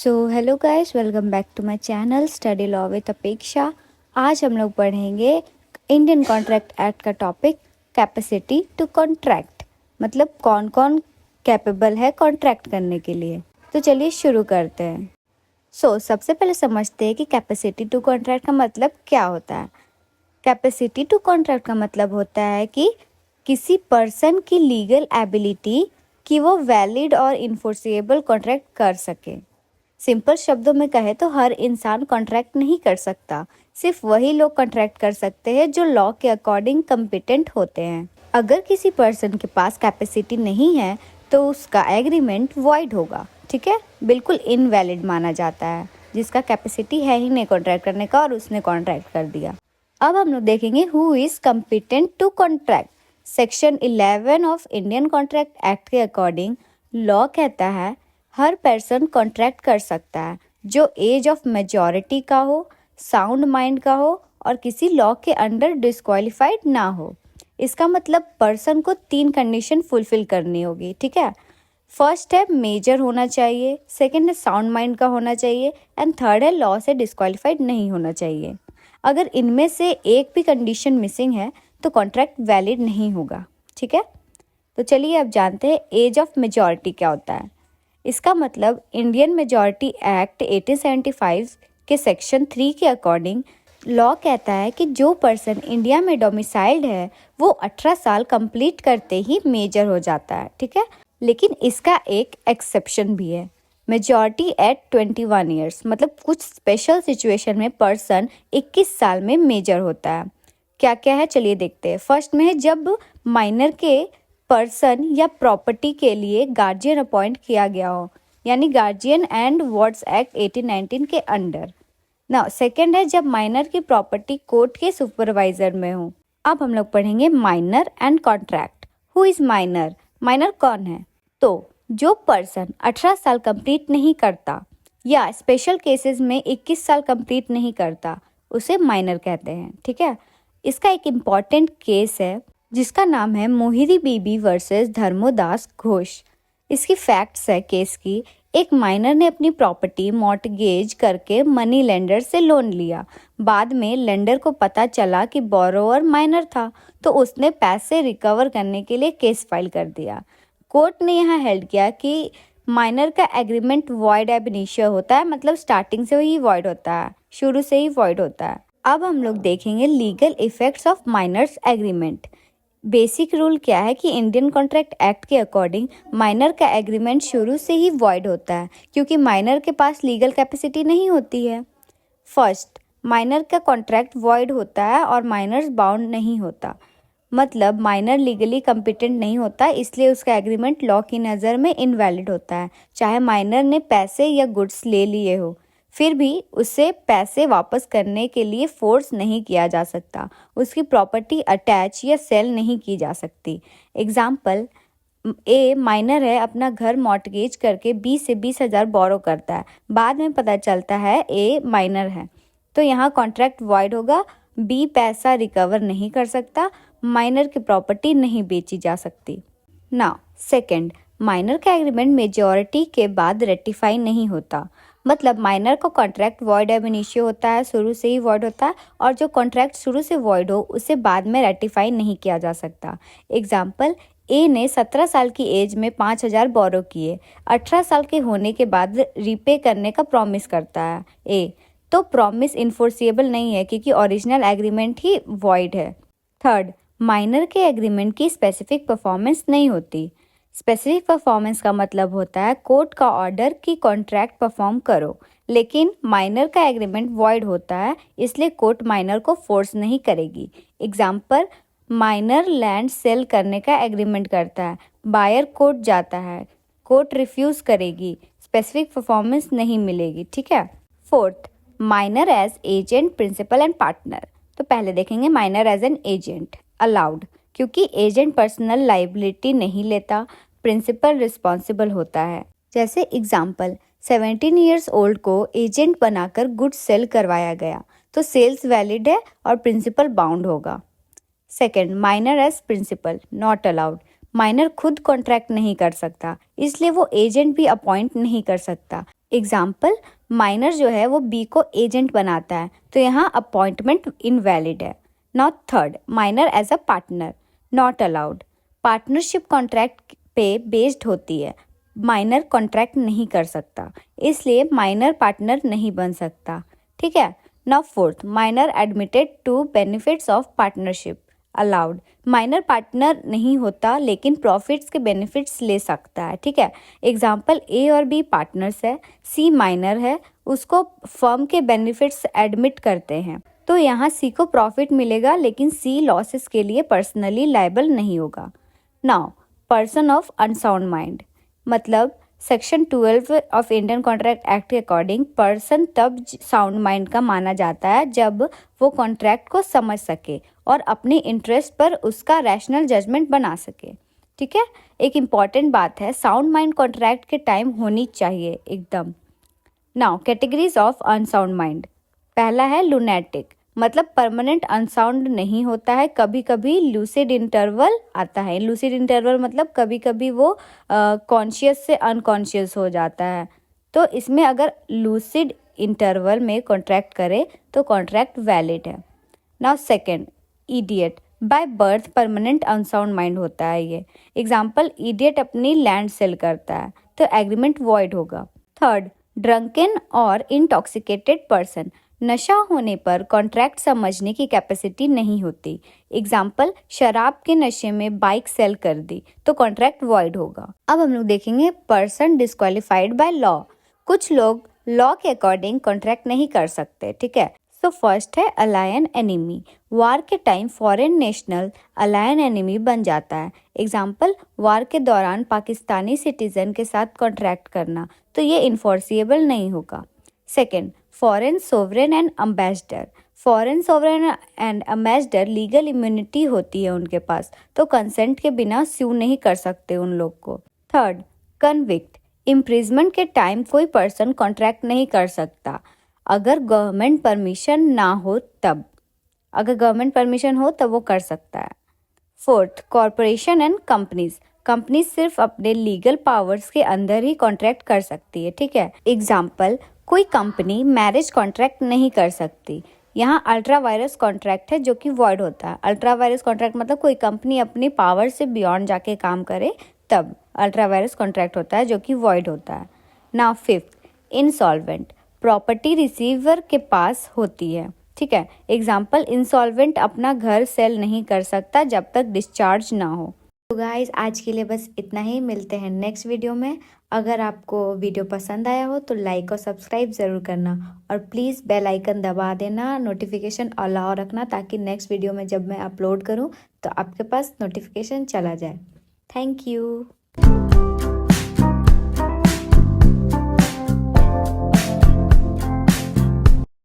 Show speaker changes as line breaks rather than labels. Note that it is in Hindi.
So hello guys, welcome back to my channel study law with Apeksha. आज हम लोग पढ़ेंगे इंडियन कॉन्ट्रैक्ट एक्ट का टॉपिक कैपेसिटी टू कॉन्ट्रैक्ट, मतलब कौन कौन कैपेबल है कॉन्ट्रैक्ट करने के लिए। तो चलिए शुरू करते हैं। सबसे पहले समझते हैं कि कैपेसिटी टू कॉन्ट्रैक्ट का मतलब क्या होता है। कैपेसिटी टू कॉन्ट्रैक्ट का मतलब होता है कि किसी पर्सन की लीगल एबिलिटी कि वो वैलिड और इन्फोर्सेबल कॉन्ट्रैक्ट कर सके। सिंपल शब्दों में कहे तो हर इंसान कॉन्ट्रैक्ट नहीं कर सकता, सिर्फ वही लोग कॉन्ट्रैक्ट कर सकते हैं जो लॉ के अकॉर्डिंग कम्पिटेंट होते हैं। अगर किसी पर्सन के पास कैपेसिटी नहीं है तो उसका एग्रीमेंट वॉइड होगा, ठीक है, बिल्कुल इनवैलिड माना जाता है। जिसका कैपेसिटी है ही नहीं कॉन्ट्रैक्ट करने का और उसने कॉन्ट्रैक्ट कर दिया। अब हम लोग देखेंगे who is competent to contract. Section 11 of Indian contract act के अकॉर्डिंग लॉ कहता है हर पर्सन कॉन्ट्रैक्ट कर सकता है जो एज ऑफ मेजॉरिटी का हो, साउंड माइंड का हो और किसी लॉ के अंडर डिस्क्वालिफाइड ना हो। इसका मतलब पर्सन को 3 कंडीशन फुलफिल करनी होगी, ठीक है। फर्स्ट है मेजर होना चाहिए, सेकंड है साउंड माइंड का होना चाहिए एंड थर्ड है लॉ से डिस्क्वालिफाइड नहीं होना चाहिए। अगर इनमें से एक भी कंडीशन मिसिंग है तो कॉन्ट्रैक्ट वैलिड नहीं होगा, ठीक है। तो चलिए अब जानते हैं एज ऑफ मेजॉरिटी क्या होता है। इसका मतलब इंडियन मेजॉरिटी एक्ट 1875 के सेक्शन 3 के अकॉर्डिंग लॉ कहता है कि जो पर्सन इंडिया में डोमिसाइल्ड है वो 18 साल कंप्लीट करते ही मेजर हो जाता है, ठीक है। लेकिन इसका एक एक्सेप्शन भी है, मेजॉरिटी एट 21 ईयर्स, मतलब कुछ स्पेशल सिचुएशन में पर्सन 21 साल में मेजर होता है। क्या क्या है चलिए देखते हैं। फर्स्ट में है जब माइनर के पर्सन या प्रॉपर्टी के लिए गार्जियन अपॉइंट किया गया हो, यानी गार्जियन एंड वार्ड्स एक्ट 1819 के अंडर ना। सेकंड है जब माइनर की प्रॉपर्टी कोर्ट के सुपरवाइजर में हो। अब हम लोग पढ़ेंगे minor and contract. Who is minor? Minor कौन है? तो जो पर्सन 18 साल कंप्लीट नहीं करता या स्पेशल केसेस में 21 साल कंप्लीट नहीं करता उसे माइनर कहते हैं, ठीक है। इसका एक इम्पॉर्टेंट केस है जिसका नाम है मोहिरी बीबी वर्सेस धर्मोदास घोष। इसकी फैक्ट्स है केस की। एक माइनर ने अपनी प्रॉपर्टी मॉर्टगेज करके मनी लेंडर से लोन लिया। बाद में लेंडर को पता चला कि बोरोवर माइनर था तो उसने पैसे रिकवर करने के लिए केस फाइल कर दिया। कोर्ट ने यहाँ हेल्ड किया कि माइनर का एग्रीमेंट वॉइड एब इनिशियो होता है, मतलब स्टार्टिंग से ही वॉइड होता है, शुरू से ही वॉइड होता है। अब हम लोग देखेंगे legal effects of minors agreement. Basic rule क्या है कि इंडियन कॉन्ट्रैक्ट एक्ट के अकॉर्डिंग माइनर का एग्रीमेंट शुरू से ही वॉइड होता है क्योंकि माइनर के पास लीगल कैपेसिटी नहीं होती है। फर्स्ट, माइनर का कॉन्ट्रैक्ट वॉइड होता है और माइनर्स बाउंड नहीं होता, मतलब माइनर लीगली कम्पिटेंट नहीं होता, इसलिए उसका एग्रीमेंट लॉ की नज़र में इनवैलिड होता है। चाहे माइनर ने पैसे या गुड्स ले लिए हो फिर भी उसे पैसे वापस करने के लिए फोर्स नहीं किया जा सकता, उसकी प्रॉपर्टी अटैच या सेल नहीं की जा सकती। एग्जाम्पल, ए माइनर है, अपना घर मॉर्टगेज करके 20 से 20,000 बोरो करता है। बाद में पता चलता है ए माइनर है तो यहाँ कॉन्ट्रैक्ट वॉइड होगा। बी पैसा रिकवर नहीं कर सकता, माइनर की प्रॉपर्टी नहीं बेची जा सकती। नाउ सेकंड, माइनर का एग्रीमेंट मेजॉरिटी के बाद रेटिफाई नहीं होता, मतलब माइनर का कॉन्ट्रैक्ट वॉइड एब इनिशियो होता है, शुरू से ही वॉइड होता है, और जो कॉन्ट्रैक्ट शुरू से वॉइड हो उसे बाद में रेटिफाई नहीं किया जा सकता। एग्जाम्पल, ए ने 17 साल की एज में 5,000 बोरो किए, 18 साल के होने के बाद रीपे करने का प्रॉमिस करता है ए, तो प्रॉमिस इन्फोर्सेबल नहीं है क्योंकि ओरिजिनल एग्रीमेंट ही वॉइड है। थर्ड, माइनर के एग्रीमेंट की स्पेसिफिक परफॉर्मेंस नहीं होती। स्पेसिफिक परफॉर्मेंस का मतलब होता है कोर्ट का ऑर्डर कि कॉन्ट्रैक्ट परफॉर्म करो, लेकिन माइनर का एग्रीमेंट वॉइड होता है इसलिए कोर्ट माइनर को फोर्स नहीं करेगी। एग्जाम्पल, माइनर लैंड सेल करने का एग्रीमेंट करता है, बायर कोर्ट जाता है, कोर्ट रिफ्यूज करेगी, स्पेसिफिक परफॉर्मेंस नहीं मिलेगी, ठीक है। Fourth, minor as agent, principal and partner. तो पहले देखेंगे minor as an agent allowed, क्योंकि एजेंट पर्सनल लाइबिलिटी नहीं लेता, प्रिंसिपल रिस्पॉन्सिबल होता है। जैसे एग्जाम्पल, 17 ईयर्स ओल्ड को एजेंट बनाकर गुड्स सेल करवाया गया तो सेल्स वैलिड है और प्रिंसिपल बाउंड होगा। Second, minor as principal not allowed. Minor खुद कॉन्ट्रैक्ट नहीं कर सकता इसलिए वो एजेंट भी अपॉइंट नहीं कर सकता, एग्जाम्पल, माइनर जो है वो बी को एजेंट बनाता है, तो यहाँ अपॉइंटमेंट इनवैलिड है। Now third, minor as a partner, not allowed. Partnership contract पे बेस्ड होती है, माइनर कॉन्ट्रैक्ट नहीं कर सकता, इसलिए माइनर पार्टनर नहीं बन सकता। ठीक है। Now fourth, minor admitted to benefits of partnership, allowed. Minor partner नहीं होता लेकिन प्रॉफिट्स के बेनिफिट्स ले सकता है। ठीक है। एग्जाम्पल, ए और बी पार्टनर्स है, सी माइनर है, उसको फर्म के बेनिफिट्स एडमिट करते हैं, तो यहाँ सी को प्रॉफिट मिलेगा लेकिन सी लॉसेस के लिए पर्सनली लायबल नहीं होगा। Now, person of unsound mind, मतलब section 12 of Indian contract act के अकॉर्डिंग पर्सन तब साउंड माइंड का माना जाता है जब वो कॉन्ट्रैक्ट को समझ सके और अपने इंटरेस्ट पर उसका रैशनल जजमेंट बना सके। ठीक है। एक इम्पॉर्टेंट बात है, साउंड माइंड कॉन्ट्रैक्ट के टाइम होनी चाहिए एकदम। Now, categories of unsound mind. पहला है लूनेटिक, मतलब परमानेंट अनसाउंड नहीं होता है, कभी कभी लूसिड इंटरवल आता है। लूसिड इंटरवल मतलब कभी कभी वो कॉन्शियस से अनकॉन्शियस हो जाता है, तो इसमें अगर लूसिड इंटरवल में कॉन्ट्रैक्ट करे तो कॉन्ट्रैक्ट वैलिड है। Now second, idiot, by birth permanent unsound mind होता है ये। एग्जाम्पल, इडियट अपनी लैंड सेल करता है, तो एग्रीमेंट वॉइड होगा। थर्ड, ड्रंकन और इंटॉक्सिकेटेड पर्सन, नशा होने पर कॉन्ट्रैक्ट समझने की कैपेसिटी नहीं होती। एग्जाम्पल, शराब के नशे में बाइक सेल कर दी, तो कॉन्ट्रैक्ट वॉइड होगा। अब हम लोग देखेंगे पर्सन डिस्क्वालिफाइड बाय लॉ। कुछ लोग लॉ के अकॉर्डिंग कॉन्ट्रैक्ट नहीं कर सकते। ठीक है। सो फर्स्ट है अलायन एनिमी, वार के टाइम फॉरेन नेशनल अलायन एनिमी बन जाता है। एग्जाम्पल, वार के दौरान पाकिस्तानी सिटीजन के साथ कॉन्ट्रैक्ट करना, तो ये इन्फोर्सिएबल नहीं होगा। Second, foreign sovereign and ambassador. Foreign sovereign and ambassador legal immunity होती है उनके पास, तो कंसेंट के बिना स्यू नहीं कर सकते उन लोग को। थर्ड, कन्विक्ट, इम्प्रिजमेंट के टाइम कोई पर्सन कॉन्ट्रैक्ट नहीं कर सकता अगर गवर्नमेंट परमिशन ना हो तब, अगर गवर्नमेंट परमिशन हो तब वो कर सकता है। Fourth, corporation and companies. Company सिर्फ अपने लीगल पावर्स के अंदर ही कॉन्ट्रैक्ट कर सकती है। ठीक है। एग्जाम्पल, कोई कंपनी मैरिज कॉन्ट्रैक्ट नहीं कर सकती, यहाँ अल्ट्रा वायरस कॉन्ट्रैक्ट है जो कि वॉइड होता है। अल्ट्रा वायरस कॉन्ट्रैक्ट मतलब कोई कंपनी अपनी पावर से बियॉन्ड जाके काम करे, तब अल्ट्रा वायरस कॉन्ट्रैक्ट होता है जो कि वॉइड होता है। Now fifth, insolvent, property receiver के पास होती है। ठीक है। एग्जाम्पल, इंसॉल्वेंट अपना घर सेल नहीं कर सकता जब तक डिस्चार्ज ना हो। तो गाइस, आज के लिए बस इतना ही, मिलते हैं नेक्स्ट वीडियो में। अगर आपको वीडियो पसंद आया हो तो लाइक और सब्सक्राइब ज़रूर करना, और प्लीज़ बेल आइकन दबा देना, नोटिफिकेशन अलाउ रखना, ताकि नेक्स्ट वीडियो में जब मैं अपलोड करूं तो आपके पास नोटिफिकेशन चला जाए। Thank you.